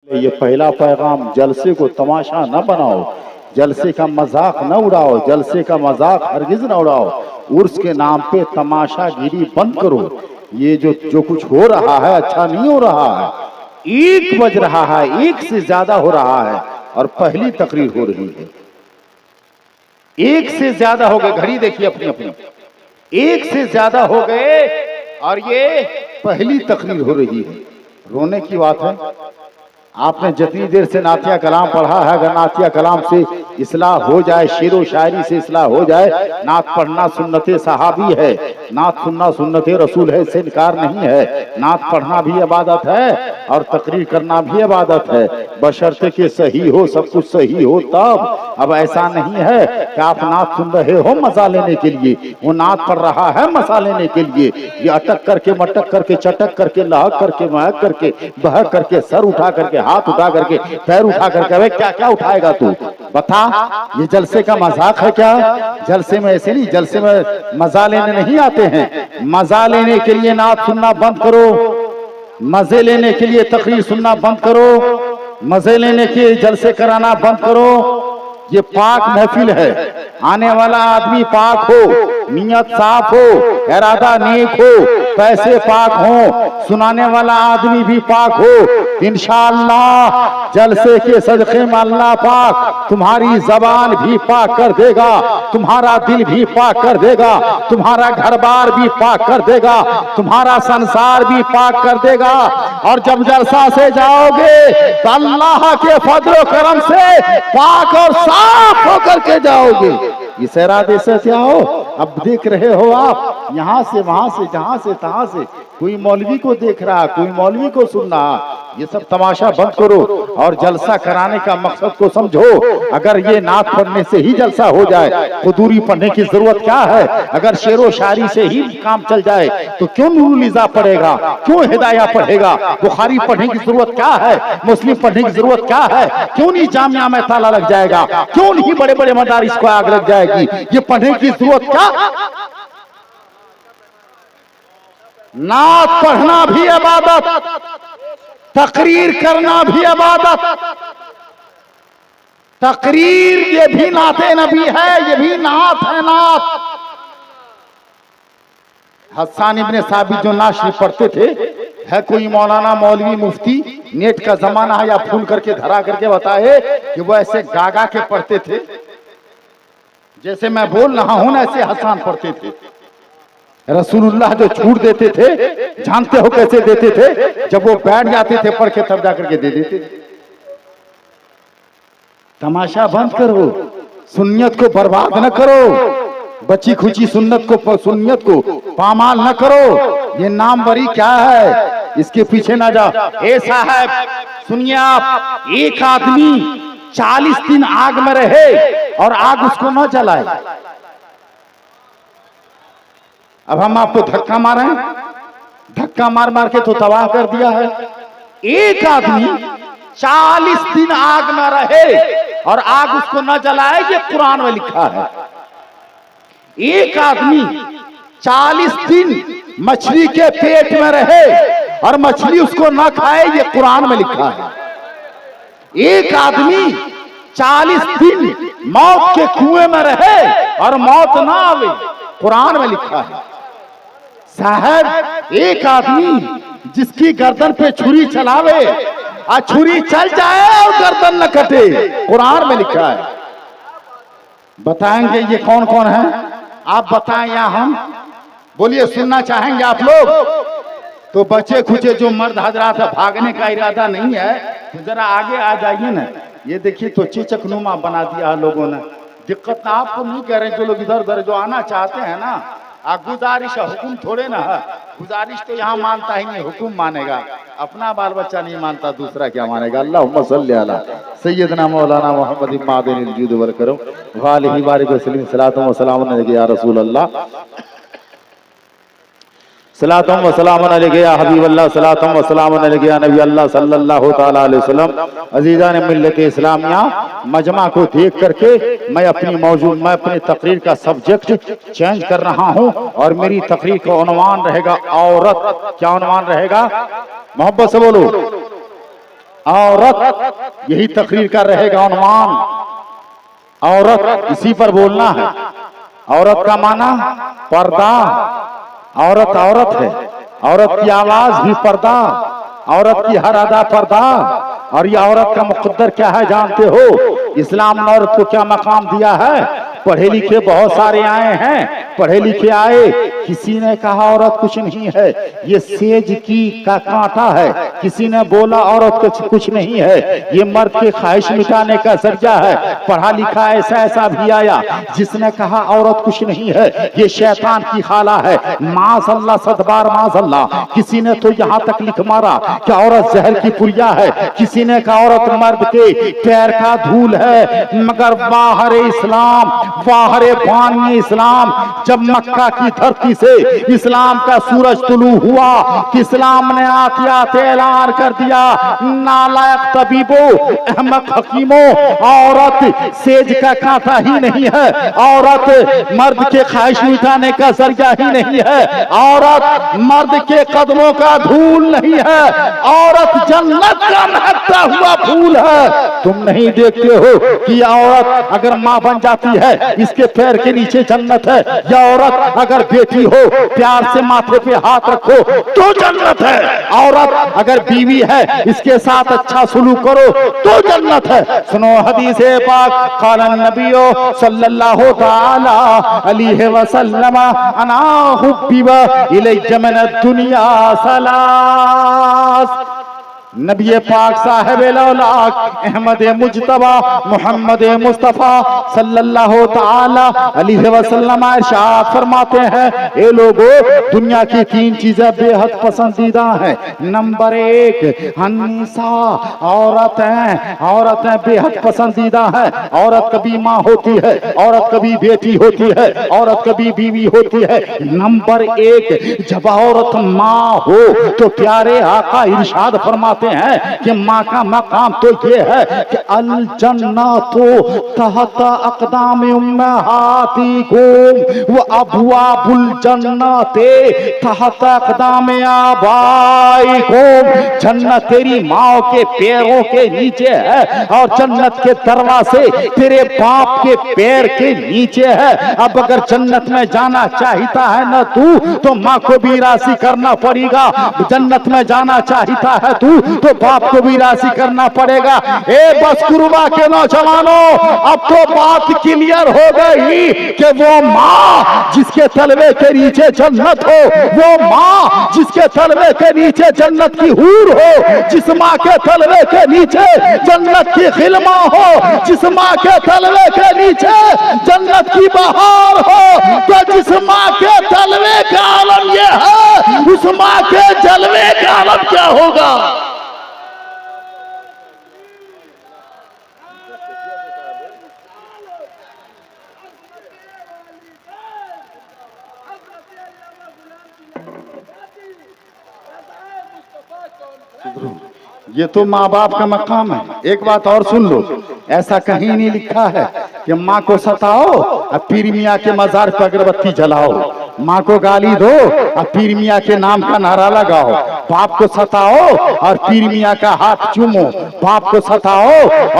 ये पहला पैगाम, जलसे को तमाशा न बनाओ, जलसे का मजाक न उड़ाओ, जलसे का मजाक हरगिज न उड़ाओ। उर्स के नाम पे तमाशागिरी बंद करो। ये जो कुछ हो रहा है अच्छा नहीं हो रहा है। 1 बज रहा है, 1 से ज्यादा हो रहा है और पहली तकरीर हो रही है। 1 से ज्यादा हो गए, घड़ी देखिए अपनी अपनी, 1 से ज्यादा हो गए और ये पहली तकरीर हो रही है। रोने की बात है। आपने जितनी देर से नातिया कलाम पढ़ा है, अगर नातिया कलाम से इस्लाह हो जाए, शेरो शायरी से इस्लाह हो जाए, नात पढ़ना सुन्नते सहाबी है, नात सुनना सुन्नते रसूल है, इससे इनकार नहीं है। नात पढ़ना भी इबादत है और तकरीर करना भी इबादत है, बशर्ते कि सही हो, सब कुछ सही हो तब। अब ऐसा नहीं है कि आप नात सुन रहे हो मजा लेने के लिए, वो नात पढ़ रहा है मजा लेने के लिए। ये अटक करके, मटक करके, चटक करके, लहक करके, महक करके, बहक करके, सर उठा करके, हाथ उठा करके, पैर उठा करके, अबे क्या क्या उठाएगा तू बता? ये जलसे का मजाक है क्या? जलसे में ऐसे नहीं, जलसे में मजा लेने नहीं आते हैं। मजा लेने के लिए नात सुनना बंद करो, मजे लेने के लिए तकरीर सुनना बंद करो, मजे लेने के जलसे कराना बंद करो। ये पाक महफिल है, आने वाला आदमी पाक हो, नियत साफ हो, इरादा नेक हो, पैसे पाक हो, सुनाने वाला आदमी भी पाक हो। इंशाअल्लाह जलसे के सदक़े में अल्लाह पाक तुम्हारी जबान भी पाक कर देगा, तुम्हारा दिल भी पाक कर देगा, तुम्हारा घर बार भी पाक कर देगा, तुम्हारा संसार भी पाक कर देगा। और जब जलसा से जाओगे तो अल्लाह के फजल करम से पाक और साफ होकर के जाओगे। इस इरादे से क्या हो? अब देख रहे हो आप, यहाँ से वहां से, जहां से तहां से कोई मौलवी को देख रहा, कोई मौलवी को सुन रहा। ये सब तमाशा बंद करो और जलसा कराने का मकसद को समझो। अगर ये नात पढ़ने से ही जलसा हो जाए तो दूरी पढ़ने की जरूरत क्या है? अगर शेरो शायरी से ही काम चल जाए तो क्यों नूरुल इज़ा पढ़ेगा, क्यों हिदाया पढ़ेगा? बुखारी पढ़ने की जरूरत क्या है? मुस्लिम पढ़ने की जरूरत क्या है? क्यों नहीं जामिया में ताला लग जाएगा? क्यों नहीं बड़े बड़े मदारिस को आग लग जाएगी? ये पढ़ने की जरूरत क्या? नात पढ़ना भी इबादत, तकरीर करना भी इबादत। तकरीर ये भी नाते नबी है, ये भी नात है। नात हसन इब्ने साबित जो नात शरीफ पढ़ते थे, है कोई मौलाना मौलवी मुफ्ती नेट का जमाना है या फोन करके धरा करके बताए कि वो ऐसे गागा के पढ़ते थे, जैसे मैं बोल रहा हूं ना ऐसे हसन पढ़ते थे। रसूलुल्लाह जो छूट देते थे जानते हो कैसे देते थे? जब वो बैठ जाते थे पढ़ के तब जाकर के दे देते थे। तमाशा बंद करो, सुन्नियत को बर्बाद न करो, बची खुची सुन्नत को पामाल न करो। ये नामवरी क्या है, इसके पीछे ना जाओ। ए साहब सुनिए आप, एक आदमी 40 दिन आग में रहे और आग उसको न जलाए। अब हम आपको धक्का मारे, धक्का मार मार के तो तबाह कर दिया है। एक आदमी 40 दिन आग में रहे और आग उसको न जलाए, ये कुरान में लिखा है। एक आदमी 40 दिन मछली के पेट में रहे और मछली उसको न खाए, ये कुरान में लिखा है। एक आदमी 40 दिन मौत के कुएं में रहे और मौत ना आवे, कुरान में लिखा है। साहब एक आदमी जिसकी गर्दन पे छुरी चलावे और छुरी चल जाए और गर्दन न कटे, कुरान में लिखा है। बताएंगे ये कौन कौन है? आप बताएं या हम? बोलिए, सुनना चाहेंगे आप लोग? तो बचे खुचे जो मर्द हजरात है, भागने का इरादा नहीं है तो जरा आगे आ जाइए ना। ये देखिए तो चीचकनुमा बना दिया लोगों ने। दिक्कत ना आपको नहीं कह रहे, जो लोग इधर उधर जो आना चाहते हैं ना, गुजारिश है, हुकुम थोड़े ना है। गुजारिश तो यहाँ मानता ही नहीं, हुकुम मानेगा। अपना बाल बच्चा नहीं मानता, दूसरा क्या मानेगा? अल्लाहुम्मा सल्ली अला सय्यदना मौलाना मुहम्मद मादिनिल जूद वल करम व आलिहि बारिक वसल्लम सलातु व सलाम अलैहि या रसूल अल्लाह, सलातम व सलाम अलैहि या हबीब अल्लाह, सलातम व सलाम अलैहि या नबी अल्लाह सल्लल्लाहु ताला अलैहि वसल्लम। अजीज़ान मिल्लत इस्लामिया, मजमा को देख करके मैं अपनी तकरीर का सब्जेक्ट चेंज कर रहा हूं और मेरी तकरीर का उन्वान रहेगा औरत। क्या उन्वान रहेगा? मोहब्बत से बोलो, औरत, यही तकरीर का रहेगा उन्वान, औरत, इसी पर बोलना है। औरत का माना पर्दा, औरत औरत है, औरत की आवाज भी पर्दा, औरत की हर अदा पर्दा। और ये औरत का मुकद्दर क्या है जानते हो? इस्लाम ने औरत को क्या मकाम दिया है? पढ़े लिखे बहुत सारे आए हैं, पढ़े लिखे आए, किसी ने कहा औरत कुछ नहीं है, ये सेज की का कांटा है। किसी ने बोला औरत कुछ नहीं है, ये मर्द की ख्वाहिश मिटाने का जरिया है। पढ़ा लिखा ऐसा ऐसा भी आया जिसने कहा औरत कुछ नहीं है, ये शैतान की खाला है। माज़अल्लाह, सदबार माज़अल्लाह। किसी ने तो यहाँ तक लिख मारा कि औरत जहर की पुलिया है। किसी ने कहा औरत मर्द के पैर का धूल है। मगर बाहर इस्लाम, बाहर बानी इस्लाम, जब मक्का की धरती से इस्लाम का सूरज तुलू हुआ कि इस्लाम ने आते आते ऐलान कर दिया, नालायक तबीबो, अहमक हकीमो, औरत सेज का कांटा ही नहीं है, औरत मर्द के ख्वाहिश मिटाने का जरिया ही नहीं है, औरत मर्द के कदमों का धूल नहीं है, औरत जन्नत का महकता हुआ फूल है। तुम नहीं देखते हो कि औरत अगर माँ बन जाती है इसके पैर के नीचे जन्नत है, या औरत अगर बेटी हो प्यार से माथे पे हाथ रखो तो जन्नत है, औरत अगर बीवी है इसके साथ अच्छा सुलूक करो तो जन्नत है। सुनो हदीस पाक, क़ाल नबियो सल्लल्लाहु तआला अलैहि वसल्लम, अना हुब्बिबा इलैया मिन दुनिया सलास। नबी पाक साहिब लौलाक अहमद मुजतबा मोहम्मद मुस्तफ़ा सल्लल्लाहु तआला अलैहि वसल्लम इरशाद फरमाते हैं, ए लोगों, दुनिया की तीन चीजें बेहद पसंदीदा हैं। नंबर एक हन्निसा, औरतें, औरतें बेहद पसंदीदा है। औरत कभी माँ होती है, औरत कभी बेटी होती है, औरत कभी बीवी होती है। नंबर एक, जब औरत माँ हो तो प्यारे आका इरशाद फरमाते हैं कि माँ का मकाम तो ये है कि अल जन्नतो तहत अक़दाम उम्महातिकुम व अबवाबुल जन्नते तहत अक़दाम आबाइकुम। जन्नत तेरी माँ के पैरों के नीचे है और जन्नत के दरवाजे तेरे बाप के पैर के नीचे है। अब अगर जन्नत में जाना चाहता है ना तू, तो माँ को भी राजी करना पड़ेगा। जन्नत में जाना चाहता है तू, तो बाप को भी राजी करना पड़ेगा। ए बस कुर्बा के नौजवानों, अब तो बात क्लियर हो गई कि वो माँ जिसके तलवे के नीचे जन्नत हो, वो माँ जिसके तलवे के नीचे जन्नत की हूर हो, जिस माँ के तलवे के नीचे जन्नत की खिलमा हो, जिस माँ के तलवे के नीचे जन्नत की बहार हो, तो जिस माँ के तलवे का आलम ये है, उस माँ के जलवे का आलम क्या होगा? ये तो माँ बाप का मकाम है। एक बात और सुन लो, ऐसा कहीं नहीं लिखा है कि माँ को सताओ और पीर मियाँ के मजार पर अगरबत्ती जलाओ, माँ को गाली दो और पीर मियाँ के नाम का नारा लगाओ, बाप को सताओ और पीर मियाँ का हाथ चूमो, बाप को सताओ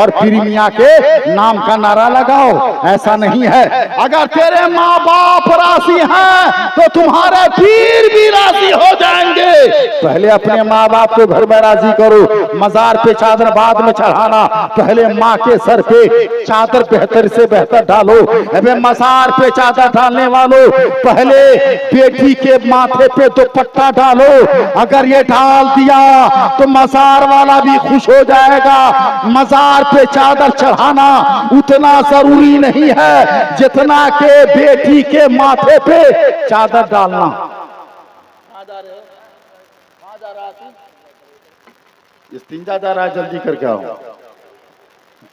और पीर मियाँ के नाम का नारा लगाओ। ऐसा नहीं है। अगर तेरे माँ बाप राजी हैं तो तुम्हारे पीर भी राजी हो जाएंगे। पहले अपने माँ बाप को घर में राजी करो। मजार पे चादर बाद में चढ़ाना, पहले माँ के सर पे चादर बेहतर से बेहतर डालो। अबे मजार पे चादर डालने वालों, पहले बेटी के माथे पे दुपट्टा डालो। अगर ये डाल दिया तो मजार वाला भी खुश हो जाएगा। मजार पे चादर चढ़ाना उतना जरूरी नहीं है जितना के बेटी के माथे पे चादर डालना। इस्तिंजा जा रहा है, जल्दी करके आओ।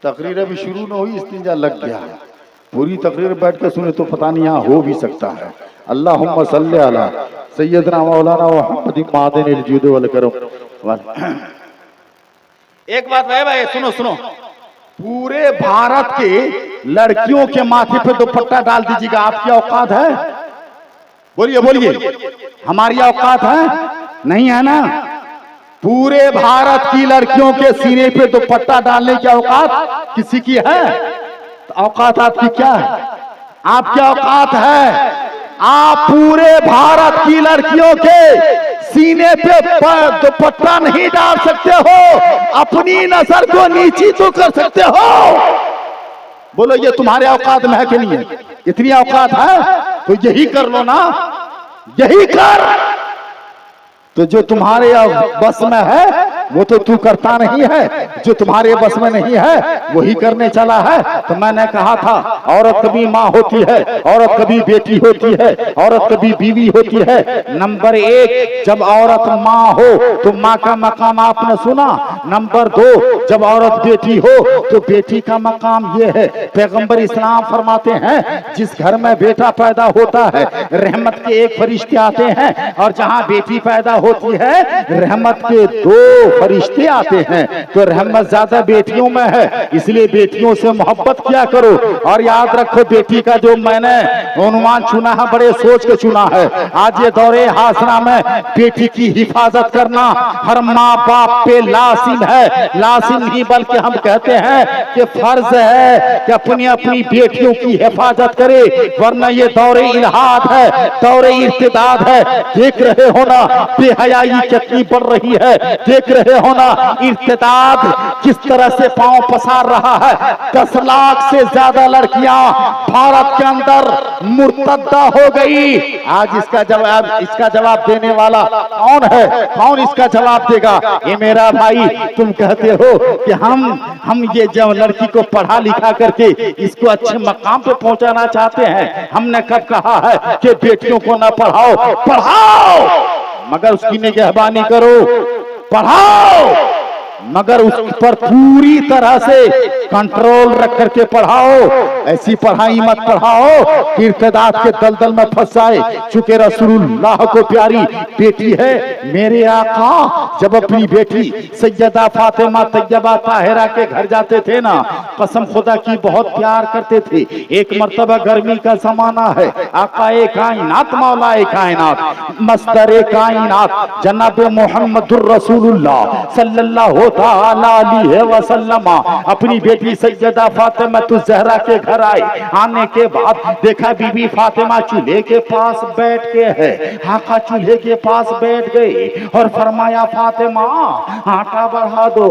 तकरीर अभी शुरू न हुई, इस्तिंजा लग गया है। पूरी तकरीर बैठ के सुने तो पता नहीं यहाँ हो भी सकता है। अल्लाहुम्मा सल्ली अला सय्यदना मौलाना मुहम्मद मादिन अल-जुद वल करम। एक बात भाई सुनो सुनो, पूरे भारत के लड़कियों के माथे पे दुपट्टा डाल दीजिएगा। आपकी औकात है? बोलिए बोलिए, हमारी औकात है? नहीं है ना? पूरे भारत की लड़कियों के सीने पे दुपट्टा डालने की औकात किसी की है? तो औकात आपकी क्या है? आपकी औकात है आप पूरे भारत की लड़कियों के सीने पे दुपट्टा नहीं डाल सकते हो, अपनी नजर को नीची तो कर सकते हो। बोलो ये तुम्हारे औकात में है कि नहीं है? इतनी औकात है तो यही कर लो ना, यही कर। तो जो तुम्हारे बस में है वो तो तू करता नहीं है, जो तुम्हारे बस में नहीं है वही करने चला है। तो मैंने कहा था औरत कभी माँ होती है, औरत कभी बेटी होती है, औरत कभी बीवी होती है। नंबर 1, जब औरत माँ हो तो माँ का मकाम आपने सुना। नंबर 2, जब औरत बेटी हो तो बेटी का मकाम ये है, पैगंबर इस्लाम फरमाते हैं जिस घर में बेटा पैदा होता है रहमत के 1 फरिश्ते आते हैं, और जहाँ बेटी पैदा होती है रहमत के 2 फरिश्ते आते हैं। तो रहमत ज्यादा बेटियों में है, इसलिए बेटियों से मोहब्बत किया करो। और याद रखो बेटी का जो मैंने अनुमान चुना है बड़े सोच के चुना है। आज ये दौरे हासना में बेटी की हिफाजत करना हर माँ बाप पे लाजिम है। लाजिम नहीं बल्कि हम कहते हैं कि फर्ज है कि अपनी अपनी बेटियों की हिफाजत करे, वरना ये दौरे इल्हाद है, दौरे इर्तिदाद है। देख रहे हो ना बेहयाई कितनी बढ़ रही है, देख रहे हो ना इर्तिदाद किस तरह से पांव पसार रहा है। 10 लाख से ज्यादा लड़कियां भारत के अंदर मुर्तद्दा हो गई। आज इसका जवाब देने वाला कौन है? कौन इसका जवाब देगा? ये मेरा भाई तुम कहते हो कि हम ये जब लड़की को पढ़ा लिखा करके इसको अच्छे मकाम पे पहुंचाना चाहते हैं। हमने कब कहा है कि बेटियों को ना पढ़ाओ? पढ़ाओ मगर उसकी निगहबानी करो, पढ़ाओ मगर उस पर पूरी तरह से कंट्रोल रख करके पढ़ाओ। ऐसी पढ़ाई मत पढ़ाओ कि इर्तिदाद के दलदल में फंस जाए। चूंकि रसूलुल्लाह को प्यारी बेटी है। मेरे आका जब अपनी बेटी सैयदा फातिमा तैयबा ताहिरा के घर जाते थे ना, कसम खुदा की बहुत प्यार करते थे। एक मर्तबा गर्मी का जमाना है, आकाए कायनात मौलाए कायनात मस्दरे कायनात जनाब मोहम्मदुर रसूलुल्लाह सल्लल्लाहु ताला अलैहि वसल्लम अपनी बेटी सैयदा फातिमा ज़हरा के घर आए। आने के बाद देखा बीबी फातिमा चूल्हे के पास बैठ के है। आका चूल्हे के पास बैठ गए और फरमाया फातिमा आटा बढ़ा दो,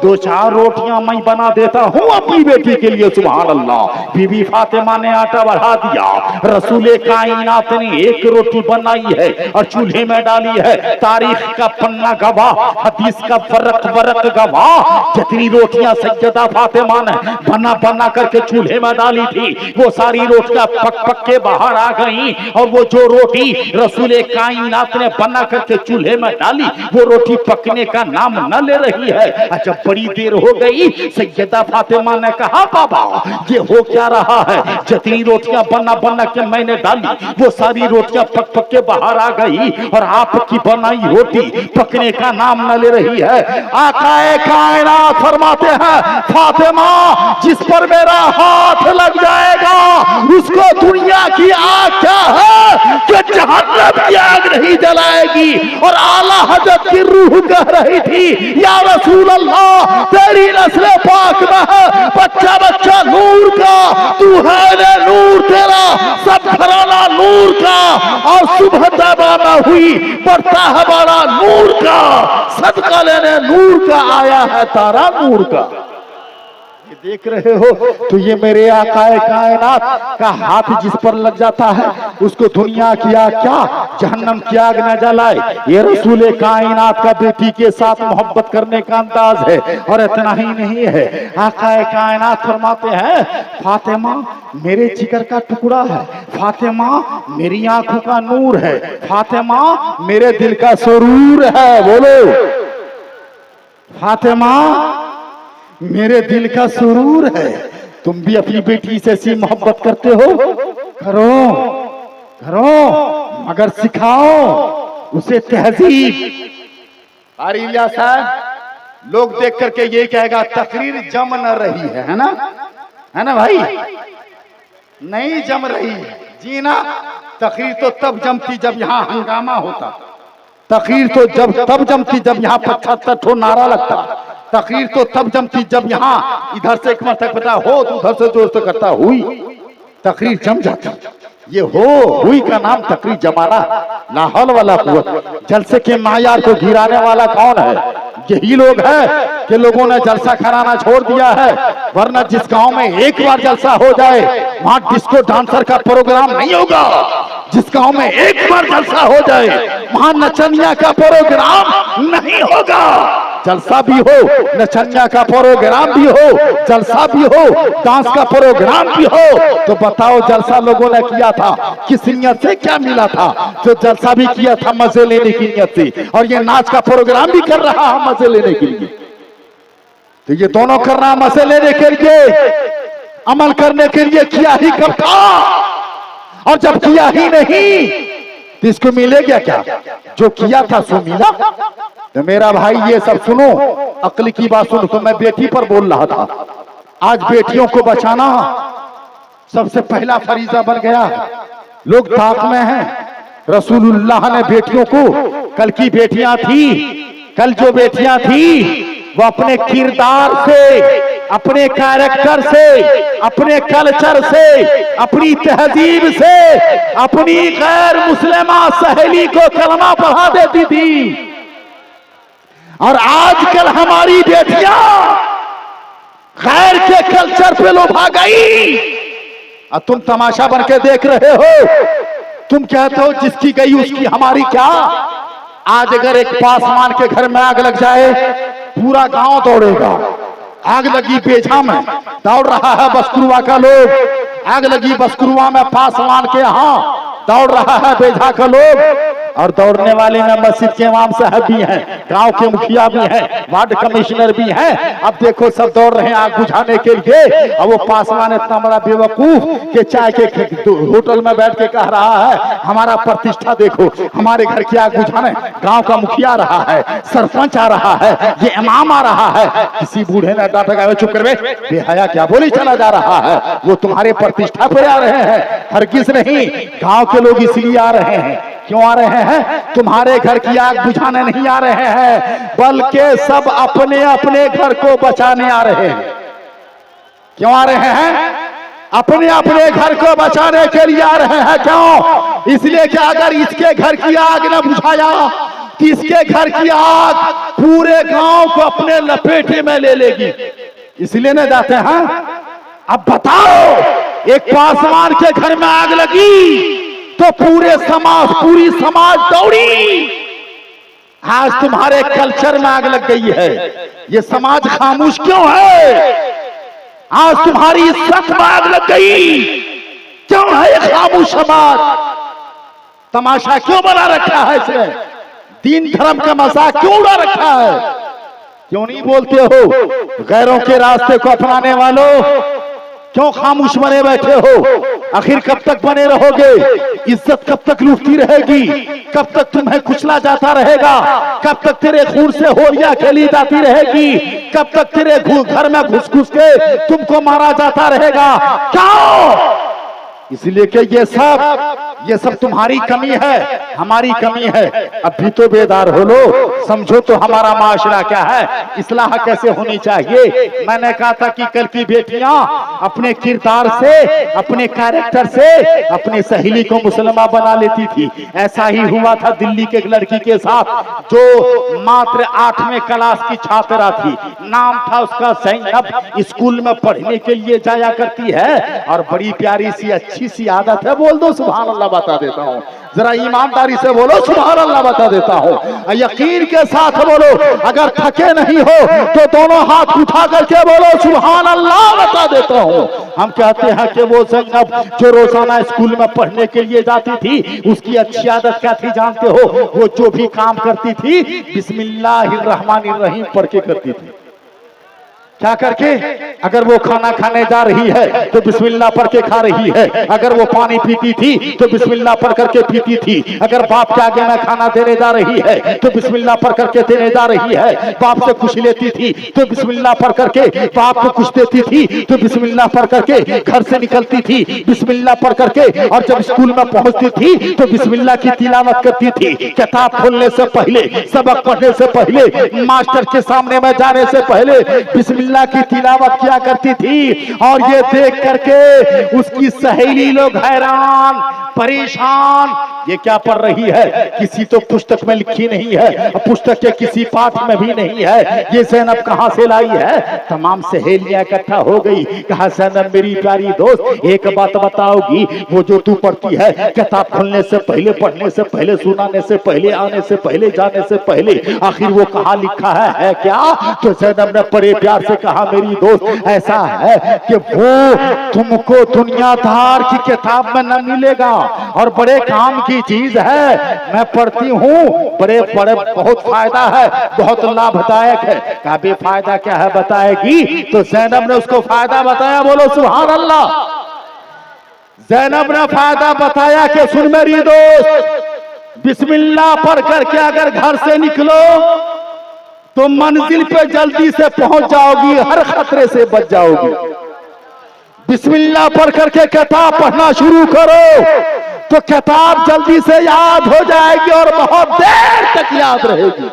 2-4 रोटियां मैं बना देता हूँ अपनी बेटी के लिए। सुभान अल्लाह। बीबी फातिमा ने आटा बढ़ा दिया। रसूले कायनात ने 1 रोटी बनाई है और चूल्हे में डाली है। तारीख का पन्ना गवाह, हदीस का फर्क गवाह। जितनी रोटियां सैयदा फातिमा ने बना करके चूल्हे में डाली थी वो सारी रोटियां पक के बाहर आ गई। और वो जो रोटी रसूले कायनात ने बना करके चूल्हे में डाली वो रोटी पकने का नाम न ले रही है। अच्छा बड़ी देर हो गई। सैयदा फातिमा ने कहा बाबा ये हो क्या रहा है? जितनी रोटियां बना के मैंने डाली वो सारी रोटियां पक के बाहर आ गई और आपकी बनाई रोटी पकने का नाम न ले रही है। आकाए कायनात फरमाते हैं फातिमा जिस पर मेरा हाथ लग जाएगा उसको दुनिया की आग क्या है कि जहन्नम की आग नहीं जलाएगी। और आला हजरत की रूह कह रही थी या रसूल अल्लाह तेरी नस्ल पाक में है बच्चा नूर का, तू है नूर, तेरा सब घराना नूर का और सुबह तबा में हुई बढ़ता है बड़ा नूर का, सदका लेने नूर का आया है तारा नूर का। ये देख रहे हो तो ये मेरे आकाए कायनात का हाथ जिस पर लग जाता है उसको दुनिया की आग क्या जहन्नम की आग न जलाए। ये रसूले कायनात का बेटी के साथ मोहब्बत करने का अंदाज है। और इतना ही नहीं है, आकाए कायनात फरमाते हैं फातिमा मेरे जिगर का टुकड़ा है, फातिमा मेरी आंखों का नूर है, फातिमा मेरे दिल का सुरूर है। बोलो फातिमा मेरे दिल का सुरूर है। तुम भी अपनी बेटी से ऐसी मोहब्बत करते हो? करो मगर सिखाओ उसे तहजीब। अरे इलियास साहब लोग देख करके ये कहेगा तकरीर जम न रही है ना भाई? नहीं जम रही है जी ना। तकरीर तो तब जमती जब यहाँ हंगामा होता। तकरीर तो तब जमती जब यहाँ 75 ठो नारा लगता। तकरीर तो तब जमती जब यहाँ इधर से एक मरतक पता हो तो उधर से जोर से करता हुई, तकरीर जम जाती। ये हुई का नाम तकरीर जमाना। ला हौल वला कुव्वत। जलसे के मायार को गिराने वाला कौन है? यही लोग है कि लोगों ने जलसा कराना छोड़ दिया है। वरना जिस गांव में एक बार जलसा हो जाए वहां डिस्को डांसर का प्रोग्राम नहीं होगा। जिस गांव में एक बार जलसा हो जाए वहां नचनिया का प्रोग्राम नहीं होगा। जलसा भी हो, नचनिया का प्रोग्राम भी हो, जलसा भी हो, डांस का प्रोग्राम भी हो, तो बताओ जलसा लोगों ने किया था किस नियत से? क्या मिला था? जो जलसा भी किया था मजे लेने की नियत से, और ये नाच का प्रोग्राम भी कर रहा है मजे लेने के लिए। तो ये दोनों कर रहा मजे लेने के लिए, अमल करने के लिए किया ही कब था? और जब किया ही नहीं तो इसको मिलेगा क्या? जो किया था सो मिला। तो मेरा भाई ये सब सुनो, अक्ल की बात सुनो। तो मैं बेटी पर बोल रहा था, आज बेटियों को बचाना सबसे पहला फरीजा बन गया। लोग ताक में हैं। रसूलुल्लाह ने बेटियों को, कल की बेटियां थी, कल जो बेटियां थी वो अपने किरदार से, अपने कैरेक्टर से, अपने कल्चर से, अपनी तहजीब से अपनी गैर मुस्लिमा सहेली को कलमा पढ़ा देती थी। और आजकल हमारी बेटियां गैर के कल्चर पे लोभा गई और तुम तमाशा बन के देख रहे हो। तुम कहते हो जिसकी गई उसकी हमारी क्या? आज अगर एक पासवान के घर में आग लग जाए पूरा गांव दौड़ेगा। आग लगी बेझा में, दौड़ रहा है बसकुरवा का लोग। आग लगी बसकुरवा में पासवान के यहाँ, दौड़ रहा है बेझा का लोग। और दौड़ने वाले में मस्जिद के इमाम साहब भी हैं, गांव के मुखिया भी हैं, वार्ड कमिश्नर भी हैं। अब देखो सब दौड़ रहे हैं आग बुझाने के लिए। अब वो पासवान इतना बड़ा बेवकूफ के चाय के होटल में बैठ के कह रहा है हमारा प्रतिष्ठा देखो, हमारे घर की आग बुझाने गांव का मुखिया आ रहा है, सरपंच आ रहा है, ये इमाम आ रहा है। किसी बूढ़े ने डांटा, चुप कर बे, बेहया क्या बोली चला जा रहा है? वो तुम्हारे प्रतिष्ठा पे आ रहे हैं, हरगिज नहीं। गांव के लोग इसलिए आ रहे हैं। क्यों आ रहे हैं? तुम्हारे घर की आग बुझाने नहीं आ रहे हैं, बल्कि सब अपने अपने घर को बचाने आ रहे हैं। क्यों आ रहे हैं? अपने अपने घर को बचाने के लिए आ रहे हैं। क्यों? इसलिए कि अगर इसके घर की आग न बुझाया तो इसके घर की आग पूरे गांव को अपने लपेटे में ले लेगी। इसलिए न जाते हैं। अब बताओ, एक पासवान के घर में आग लगी तो पूरे समाज, पूरी समाज दौड़ी। आज तुम्हारे कल्चर में आग लग गई है, ये समाज खामोश क्यों है? आज तुम्हारी इज्जत में आग लग गई, क्यों है ये खामोश समाज? तमाशा क्यों बना रखा है इसने? दीन धर्म का मजाक क्यों उड़ा रखा है? क्यों नहीं बोलते हो? गैरों के रास्ते को अपनाने वालों, क्यों खामोश बने बैठे हो? आखिर कब तक बने रहोगे? इज्जत कब तक लूटती रहेगी? कब तक तुम्हें कुचला जाता रहेगा? कब तक तेरे खून से होलियां खेली जाती रहेगी? कब तक तेरे घर में घुस घुस के तुमको मारा जाता रहेगा? क्यों? इसलिए कि ये सब तुम्हारी कमी है, हमारी कमी है। अभी तो बेदार हो लो, समझो तो हमारा माशरा क्या है, इस्लाह कैसे होनी चाहिए। मैंने कहा था कि कल की बेटियां अपने किरदार से, अपने कैरेक्टर से अपनी सहेली को मुसलमान बना लेती थी। ऐसा ही हुआ था दिल्ली के एक लड़की के साथ जो मात्र 8वें क्लास की छात्रा थी। नाम था उसका ज़ैनब। स्कूल में पढ़ने के लिए जाया करती है और बड़ी प्यारी सी अच्छी सी आदत है। बोल दो सुभान अल्लाह, बता देता हूँ। जरा ईमानदारी से बोलो सुभान अल्लाह, बता देता हूँ। यकीन के साथ बोलो, अगर थके नहीं हो तो दोनों हाथ उठा करके बोलो सुभान अल्लाह, बता देता हूँ। हम कहते हैं कि वो ज़ैनब जो रोजाना स्कूल में पढ़ने के लिए जाती थी, उसकी अच्छी आदत क्या थी जानते हो? वो जो भी काम करती थी बिस्मिल्लाहिर्रहमानिर्रहीम पढ़ के करती थी। क्या करके? अगर वो खाना खाने जा रही है तो बिस्मिल्लाह पढ़ के खा रही है। अगर वो पानी पीती थी तो बिस्मिल्लाह पढ़ करके पीती थी। अगर बाप के आगे में खाना देने जा रही है तो बिस्मिल्लाह पढ़ करके देने जा रही है। बाप से कुछ लेती थी तो बिस्मिल्लाह पढ़ करके बाप को कुछ देती थी, तो बिस्मिल्लाह पढ़ करके घर से निकलती थी, बिस्मिल्लाह पढ़ करके। और जब स्कूल में पहुंचती थी तो बिस्मिल्लाह की तिलावत करती थी। किताब खोलने से पहले, सबक पढ़ने से पहले, मास्टर के सामने में जाने से पहले बिस्मिल्लाह की तिलावत किया करती थी। और ये देख करके उसकी सहेली लोग हैरान, परेशान, ये क्या पढ़ रही है? किसी तो पुस्तक में लिखी नहीं है, पुस्तक के किसी पाठ में भी नहीं है। ये ज़ैनब कहां से लाई है? तमाम सहेलियां इकट्ठा हो गई। कहा ज़ैनब मेरी प्यारी दोस्त, एक बात बताओगी, वो जो तू पढ़ती है किताब खोलने से पहले, पढ़ने से पहले, सुनाने से पहले, आने से पहले, जाने से पहले, आखिर वो कहां लिखा है क्या? तो ज़ैनब ने बड़े प्यार से कहा मेरी दोस्त, ऐसा है कि वो तुमको दुनियादार की किताब में न मिलेगा और बड़े काम की चीज है। मैं पढ़ती हूँ, बड़े बहुत फायदा है, बहुत लाभदायक है। कहा बेफायदा क्या है बताएगी? तो ज़ैनब ने उसको फायदा बताया। बोलो सुभान अल्लाह। ज़ैनब ने फायदा बताया कि सुन मेरी दोस्त, बिस्मिल्लाह पढ़ करके अगर घर से निकलो तो मंजिल पे जल्दी से पहुंच जाओगी, हर खतरे से बच जाओगी। बिस्मिल्लाह पढ़ करके किताब पढ़ना शुरू करो तो किताब जल्दी से याद हो जाएगी और बहुत देर तक याद रहेगी।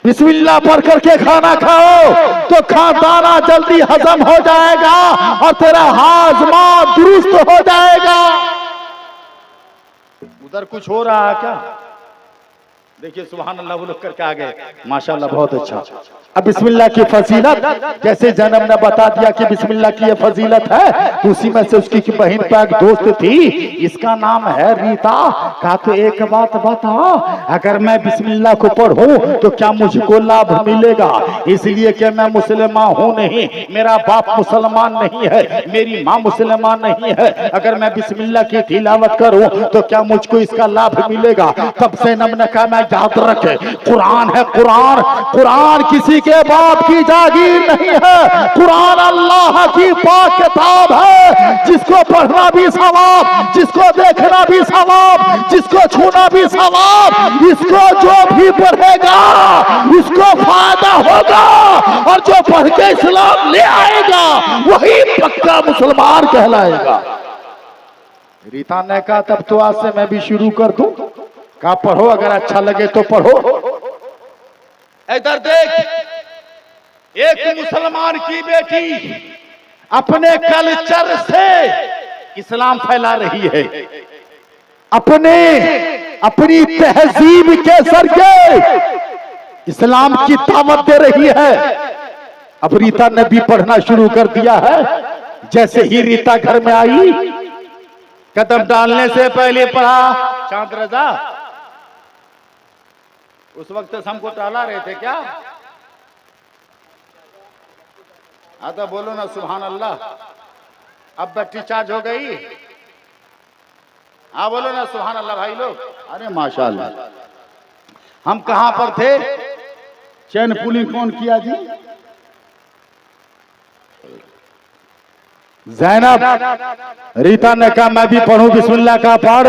बिस्मिल्लाह पढ़ करके खाना खाओ तो खाना जल्दी हजम हो जाएगा और तेरा हाजमा दुरुस्त हो जाएगा। उधर कुछ हो रहा है क्या? देखिए सुभान अल्लाह, वो लोग करके आ गए, माशाअल्लाह बहुत अच्छा। अब बिस्मिल्लाह की फजीलत, जैसे ज़ैनब ने बता दिया कि बिस्मिल्लाह की ये फजीलत है, तो उसी में से उसकी बहन का एक दोस्त थी, इसका नाम है रीता। कहा तो एक बात बता, अगर मैं बिस्मिल्लाह को पढ़ूं तो क्या मुझको लाभ मिलेगा? इसलिए कि मैं मुसलमान हूं नहीं, मेरा बाप मुसलमान नहीं है, मेरी माँ मुसलमान नहीं है। अगर मैं बिस्मिल्लाह की तिलावत करूं तो क्या मुझको इसका लाभ मिलेगा? तब ज़ैनब ने कहा मैं याद रखे, कुरान है, कुरान, कुरान किसी के बाप की जागीर नहीं है। कुरान अल्लाह की पाक किताब है, जिसको पढ़ना भी सवाब, जिसको देखना भी सवाब, जिसको छूना भी सवाब। इसको जो भी पढ़ेगा उसको फायदा होगा और जो पढ़ के इस्लाम ले आएगा वही पक्का मुसलमान कहलाएगा। रीता ने कहा तब तो आज से मैं भी शुरू कर दूं। कहा पढ़ो, अगर अच्छा लगे तो पढ़ो। इधर देख, एक मुसलमान की बेटी अपने कल्चर से इस्लाम फैला रही है, अपनी तहजीब के जरिए इस्लाम की दावत दे रही है। अब रीता ने भी पढ़ना शुरू कर दिया है। जैसे ही रीता घर में आई, कदम डालने से पहले पढ़ा चांद रजा। उस वक्त हमको टाला रहे थे क्या? तो बोलो ना सुभान अल्लाह। अब बैटरी चार्ज हो गई। बोलो ना सुभान अल्लाह भाई लोग। अरे माशाअल्लाह। हम कहां पर थे? चैन पुलिंग कौन किया जी? ज़ैनब। रीता ने कहा मैं भी पढ़ूं बिस्मिल्लाह का पढ़।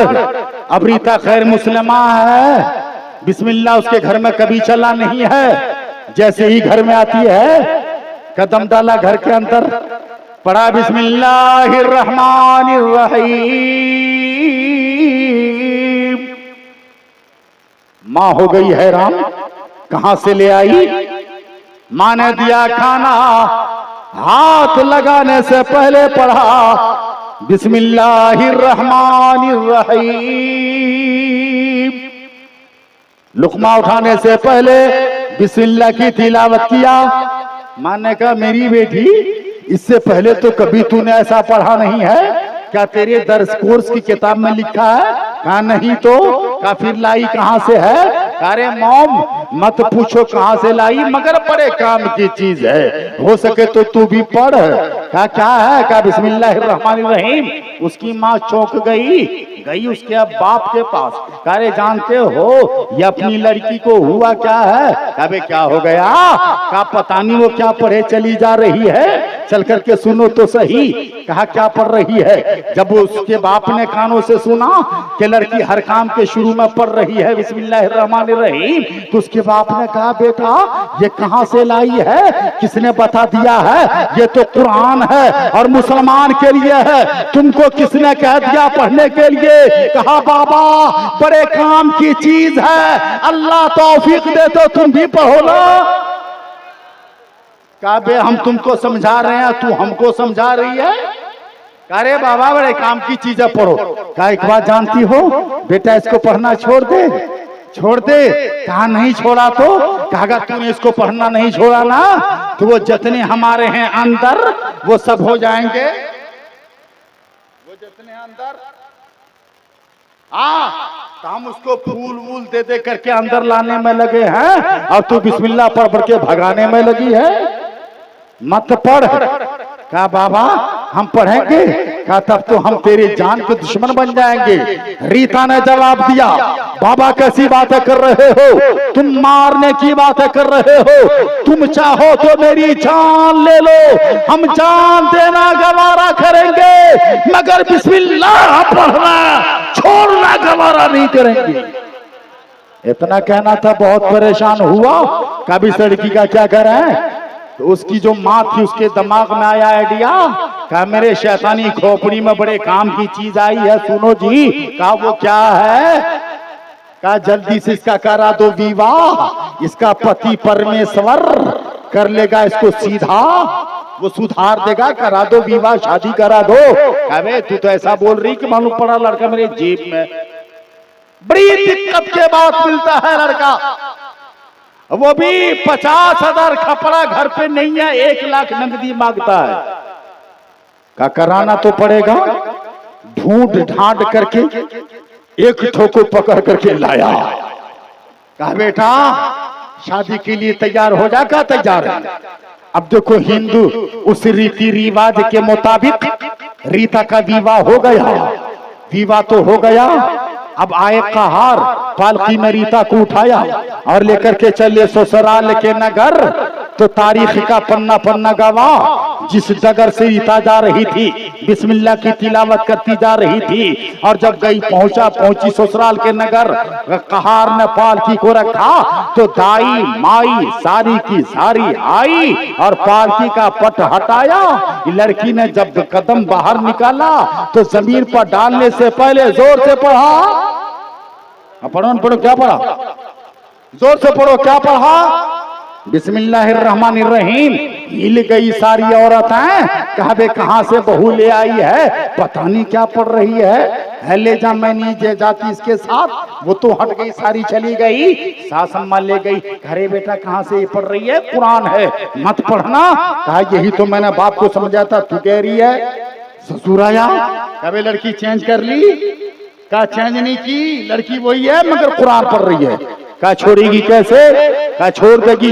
अब रीता खैर मुसलमा है, बिस्मिल्लाह उसके घर में कभी चला नहीं है। जैसे ही घर में आती है, कदम डाला घर के अंदर, पढ़ा बिस्मिल्लाहिर्रहमानिर्रहीम। माँ हो गई हैरान, कहां से ले आई? माँ ने दिया खाना, हाथ लगाने से पहले पढ़ा बिस्मिल्लाहिर्रहमानिर्रहीम। लुकमा उठाने से पहले बिस्मिल्लाह की तिलावत किया। माँ ने कहा मेरी बेटी, इससे पहले तो कभी तूने ऐसा पढ़ा नहीं है, क्या तेरे दर्स कोर्स की किताब में लिखा है? कहा नहीं तो। कहा फिर लाई कहां से है? अरे मॉम मत पूछो कहां से लाई, मगर बड़े काम की चीज है, हो सके तो तू भी पढ़। कहा क्या है? कहा बिस्मिल्लाहिर्रहमानिर्रहीम। उसकी माँ चौंक गई उसके अब बाप के पास। अरे जानते हो ये अपनी लड़की को हुआ क्या है? अबे क्या हो गया? कहा पता नहीं वो क्या पढ़े चली जा रही है, चल करके सुनो तो सही। कहा क्या पढ़ रही है? जब उसके बाप ने कानों से सुना कि लड़की हर काम के शुरू में पढ़ रही है बिस्मिल्लाहिर्रहमानिर्रहीम, तो उसके बाप ने कहा बेटा ये कहां से लाई है, किसने बता दिया है? ये तो कुरान है और मुसलमान के लिए है, तुमको किसने कह दिया पढ़ने के लिए? कहा बाबा बड़े काम की चीज है, अल्लाह तौफीक दे तो तुम भी पढ़ो ना। कहा बे हम तुमको समझा रहे हैं, तू हमको समझा रही है? अरे बाबा बड़े काम की चीजें पढ़ो। कहा एक बात जानती हो बेटा, इसको पढ़ना छोड़ दे, छोड़ दे। कहा नहीं छोड़ा तो? कहा तूने इसको पढ़ना नहीं छोड़ा ना तो वो जितने हमारे हैं अंदर वो सब हो जाएंगे, वो जितने अंदर तो हम उसको फूल वूल दे दे करके अंदर लाने में लगे हैं और तू बिस्मिल्लाह पढ़ पढ़ के भगाने में लगी है, मत पढ़। कहा बाबा हम पढ़ेंगे। कहा तब तो हम तेरी जान के दुश्मन बन जाएंगे। रीता ने जवाब दिया बाबा कैसी बातें कर रहे हो, तुम मारने की बातें कर रहे हो, तुम चाहो तो मेरी जान ले लो, हम जान देना गवारा करेंगे मगर बिस्मिल्लाह पढ़ना छोड़ना गवारा नहीं करेंगे। इतना कहना था, बहुत परेशान हुआ। कभी लड़की का क्या करें? तो उसकी जो माँ थी उसके दिमाग में आया आइडिया। कहा मेरे शैतानी खोपड़ी में बड़े काम की चीज आई है, सुनो जी। कहा वो क्या है? कहा जल्दी से इसका करा दो विवाह, इसका पति परमेश्वर कर लेगा इसको सीधा, वो सुधार देगा, करा दो विवाह, शादी करा दो। कहा तू तो ऐसा बोल रही कि मालूम पड़ा लड़का मेरे जेब में। बड़ी दिक्कत के बाद मिलता है लड़का, वो भी 50,000 कपड़ा घर पे नहीं है, 1 लाख नकदी मांगता है। का कराना तो पड़ेगा। ढूंढ ढांड करके एक ठोको पकड़ करके लाया। कहा बेटा शादी के लिए तैयार हो जा। का तैयार है? अब देखो हिंदू उस रीति रिवाज के मुताबिक रीता का विवाह हो गया, विवाह तो हो गया। अब आए कहार, पालकी में रीता को उठाया और लेकर के चले ससुराल के नगर। तो तारीख का पन्ना पन्ना गवाह, जिस डगर से रीता जा रही थी बिस्मिल्लाह की तिलावत करती जा रही थी, और जब पहुंची ससुराल के नगर, कहार ने पालकी को रखा तो दाई माई सारी की सारी आई और पालकी का पट हटाया। लड़की ने जब कदम बाहर निकाला तो जमीन पर डालने से पहले जोर से पढ़ा। पढ़ो क्या पढ़ा? जोर से पढ़ो क्या पढ़ा? बिस्मिल्लाहिर्रहमानिर्रहीम। हिल गई सारी औरतें। कहा बे कहां से बहू ले आई है, पता नहीं क्या पढ़ रही है, ले जा मैं नहीं जाती इसके साथ। वो तो हट गई सारी चली गई, सास अम्मा ले गई। घरे बेटा कहां से ये पढ़ रही है? कुरान है, मत पढ़ना। कहा यही तो मैंने बाप को समझा था, तू कह रही है। ससुर आया, कभी लड़की चेंज कर ली? कहा चेंज नहीं की, लड़की वही है मगर कुरान पढ़ रही है। कहा छोड़ेगी कैसे? कहा छोड़ देगी।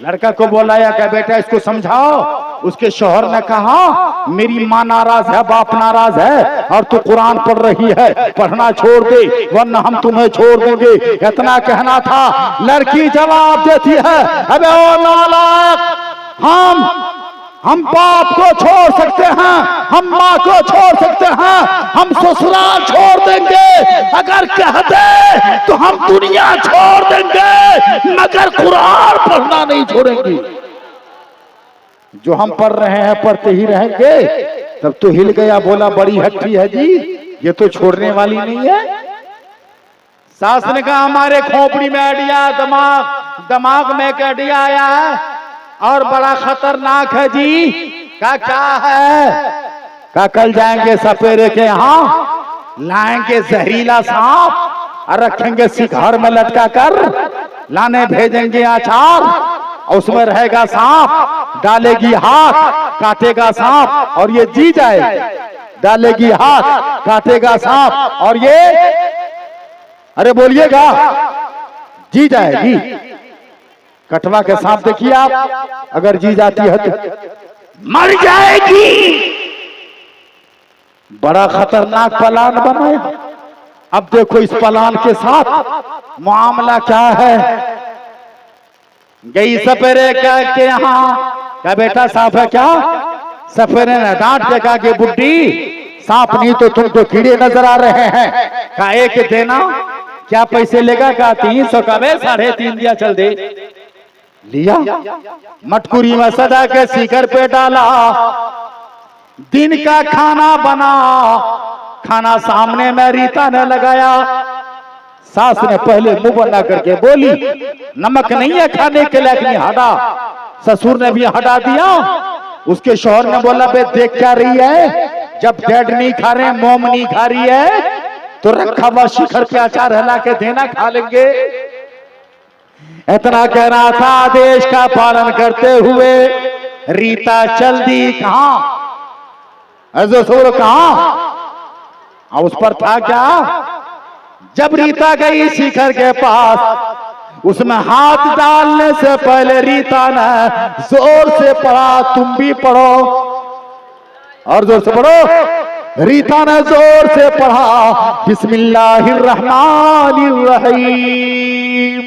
लड़का को बुलाया, कहा बेटा इसको समझाओ। उसके शौहर ने कहा मेरी माँ नाराज है, बाप नाराज है और तू कुरान पढ़ रही है, पढ़ना छोड़ दे वरना हम तुम्हें छोड़ देंगे। इतना कहना था। लड़की जवाब देती है अबे ओ नालायक, हम बाप को छोड़ सकते हैं, हम माँ को छोड़ सकते हैं, हम ससुराल छोड़ देंगे, अगर कह दे तो हम दुनिया छोड़ देंगे मगर कुरान पढ़ना नहीं छोड़ेंगे। जो हम पढ़ रहे हैं पढ़ते ही रहेंगे। तब तो हिल गया, बोला बड़ी हट्टी है जी, ये तो छोड़ने वाली नहीं है। सास ने कहा हमारे खोपड़ी में आइडिया, दिमाग में एक आइडिया आया है और बड़ा खतरनाक है जी। क्या है? का कल जाएंगे सपेरे के यहाँ, लाएंगे जहरीला सांप और रखेंगे शिकार में लटका कर, लाने भेजेंगे अचार और उसमें रहेगा सांप, डालेगी हाथ काटेगा सांप और ये जी जाएगा, डालेगी हाथ काटेगा सांप और ये, अरे बोलिएगा, जी जाएगी। कटवा के सांप देखिए आप, अगर जी जाती है तो मर जाएगी। बड़ा खतरनाक प्लान बनाया। अब देखो इस प्लान के साथ मामला क्या है। गई सपेरे के यहाँ, क्या बेटा सांप है क्या? सपेरे ने डांट के कहा कि बुड्ढी सांप नहीं तो तुमको कीड़े नजर आ रहे हैं, कहा एक देना। क्या पैसे लेगा? कहा 300 का। 3.5 दिया, चल दे। लिया, मटकुरी में सजा के सीकर पे डाला। दिन का खाना बना, खाना सामने में रीता ने लगाया। सास ने पहले मुंह बना करके बोली नमक नहीं है खाने के लायक, नहीं हटा। ससुर ने भी हटा दिया। उसके शौहर ने बोला बे देख क्या रही है, जब डैड नहीं खा रहे, मोम नहीं खा रही है, तो रखा हुआ शिखर पे अचार हिला के देना, खा लेंगे। इतना कह रहा था, आदेश का पालन करते हुए रीता चल दी। कहां ससुर कहां? उस पर था क्या? जब रीता गई शिखर के पास, उसमें हाथ डालने से पहले रीता ने जोर से पढ़ा। तुम भी पढ़ो और जोर से पढ़ो। रीता ने जोर से पढ़ा बिस्मिल्लाहिर्रहमानिर्रहीम।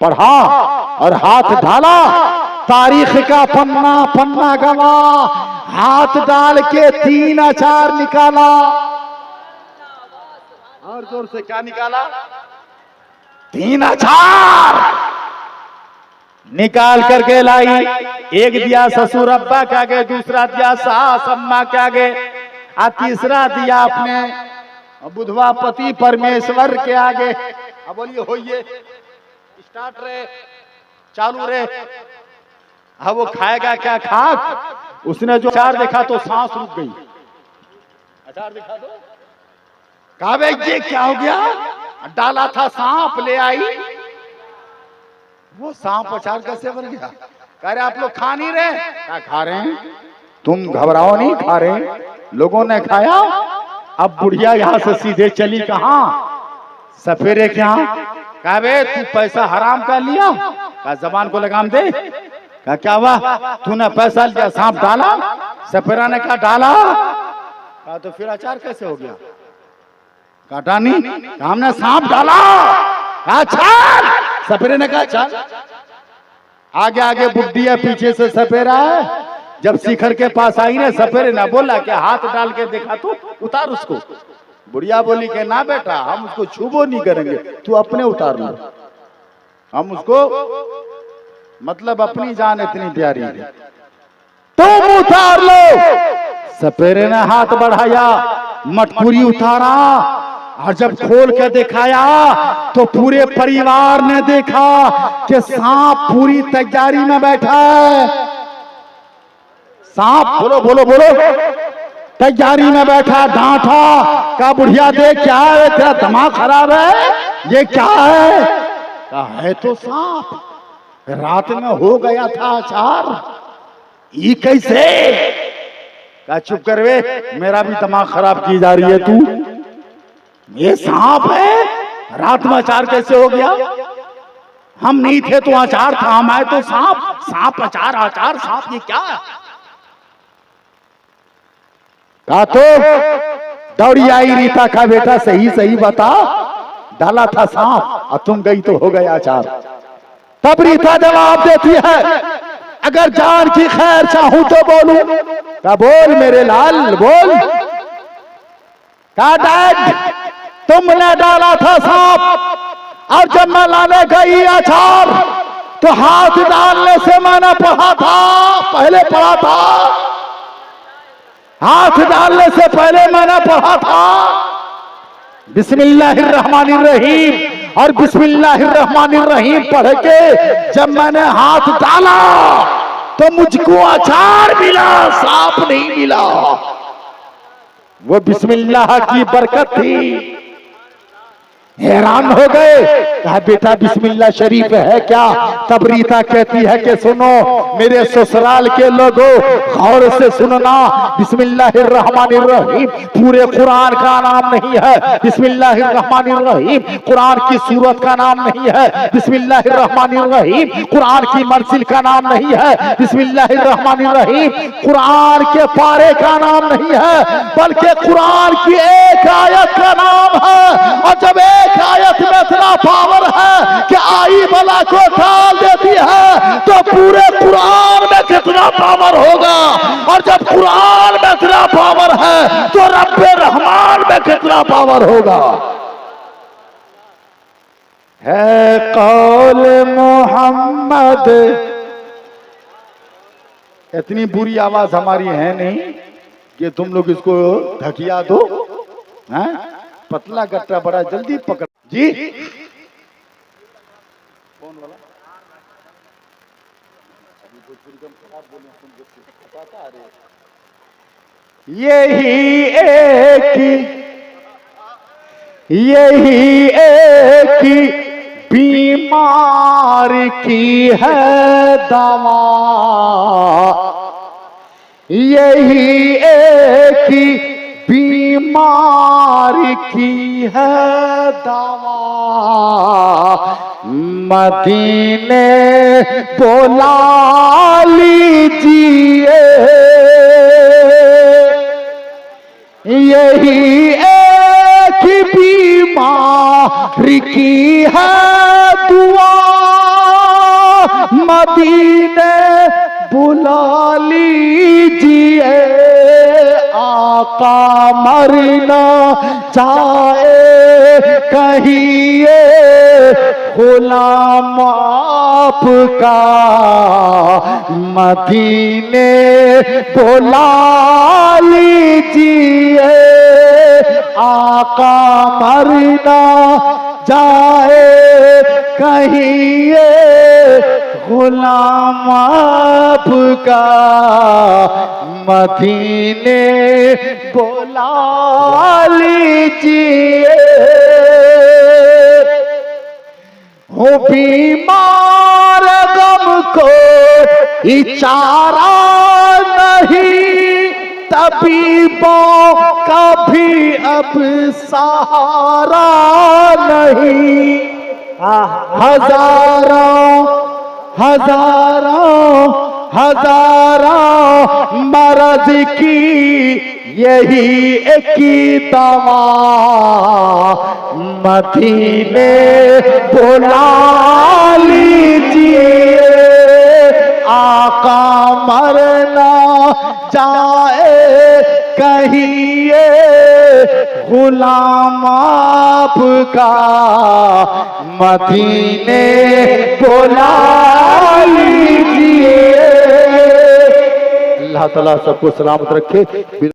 पढ़ा और हाथ डाला। तारीख का पन्ना पन्ना गवा, हाथ डाल के 3 अचार निकाला। और जोर से क्या निकाला? 3 अचार निकाल करके लाई। एक दिया ससुर अब्बा के आगे, दूसरा दिया सास अम्मा के आगे, और तीसरा दिया अपने बुधवा पति परमेश्वर के आगे। अब बोलिए होइए, स्टार्ट रे, चालू रे। अब वो खाएगा क्या खाक? उसने जो अचार देखा तो सांस रुक गई। अचार दिखा दो। कहा भाई ये क्या हो गया? डाला था सांप, ले आई। वो सांप अचार कैसे बन गया? कह रहे आप लोग खा नहीं रहे? क्या खा रहे हैं? तुम घबराओ नहीं, खा रहे, लोगों ने खाया। अब बुढ़िया यहां से सीधे चली कहां? सपेरे के यहां। कहा बे तू पैसा हराम का लिया? कहा जबान को लगाम दे। कहा क्या हुआ? तूने पैसा लिया, सांप डाला? सपेरा ने कहा डाला। कहा तो फिर अचार कैसे हो गया? काटा नहीं, हमने सांप डाला। अचार। सपेरे ने कहा चल। आगे आगे बुड्ढी है, पीछे से सपेरा है। जब शिखर के पास आई ने, सपेरे ने बोला कि हाथ डाल के देखा तो उतार उसको। बुढ़िया बोली कि ना बेटा, हम उसको छूबो नहीं करेंगे, तू अपने उतार लो। हम उसको, मतलब अपनी जान इतनी प्यारी है, तुम उतार लो। सपेरे ने हाथ बढ़ाया, मटकुरी उतारा, और जब खोल के दिखाया तो पूरे परिवार ने देखा कि सांप पूरी तैयारी में बैठा है। सांप बोलो बोलो बोलो, तैयारी में बैठा। डांटा, का बुढ़िया देख क्या है, तेरा दिमाग खराब है, ये क्या है? कहा है तो सांप, रात में हो गया था अचार, ये कैसे? कहा चुप कर वे, मेरा भी दिमाग खराब की जा रही है तू। ये सांप है, रात में अचार कैसे हो गया? हम नहीं थे तो अचार था, हम आए तो सांप। सांप अचार, अचार सांप, ये क्या है? कहा तो दौड़ी आई रीता का बेटा, सही सही बता, डाला था सांप और तुम गई तो हो गया अचार। तब रीता जवाब देती है, अगर जान की खैर चाहूं तो बोलूं। क्या बोल मेरे लाल बोल। कहा डैड तुमने डाला था सांप, और जब मैं लाने गई अचार तो हाथ डालने से मैंने पढ़ा था, पहले पढ़ा था, हाथ डालने से पहले मैंने पढ़ा था बिस्मिल्लाहिर्रहमानिर्रहीम, और बिस्मिल्लाहिर्रहमानिर्रहीम पढ़ के जब मैंने हाथ डाला तो मुझको अचार मिला, सांप नहीं मिला। वो बिस्मिल्लाह की बरकत थी। हैरान हो गए। कहा बेटा बिस्मिल्लाह शरीफ है क्या? तब रीता कहती है कि सुनो मेरे ससुराल के लोगों, गौर से सुनना, बिस्मिल्लाहिर्रहमानिर्रहीम पूरे कुरान का नाम नहीं है। बिस्मिल्लाहिर्रहमानिर्रहीम कुरान की सूरत का नाम नहीं है। बिस्मिल्लाहिर्रहमानिर्रहीम कुरान की मंजिल का नाम नहीं है। बिस्मिल्लाहिर्रहमानिर्रहीम कुरान के पारे का नाम नहीं है, बल्कि कुरान की एक आयत का नाम है। और जब एक आयत में इतना पावर है कि आई बला को टाल देती है, तो पूरे कुरान में कितना पावर होगा। और जब कुरान में इतना पावर है तो रब्बे रहमान में कितना पावर होगा। है कौल मोहम्मद। इतनी बुरी आवाज हमारी है नहीं कि तुम लोग इसको ढकिया दो। हैं? पतला गट्टा बड़ा जल्दी पकड़ जी। कौन वाला? यही एक बीमार की है दवा, यही एक बीमार की है दवा। मदीने बोला लीजिए, यही एक बीमार की है दुआ। मदीने बुला लीजिए, आका मरना चाहे कहिए गुलाम आपका। मदीने बुला लीजिए, आका मरना जाए कहिए गुलाम आपका। मदीने बुला लीजिए। हो बीमार गम को इचारा नहीं, तबीबों का भी अब सहारा नहीं। हजारों मर्ज की यही एक दवा। मदीने बुला लीजिए, आका मरना जाए कहिए गुलाम आपका। मदीने बुला लीजिए। अल्लाह ताला सबको सलामत रखे।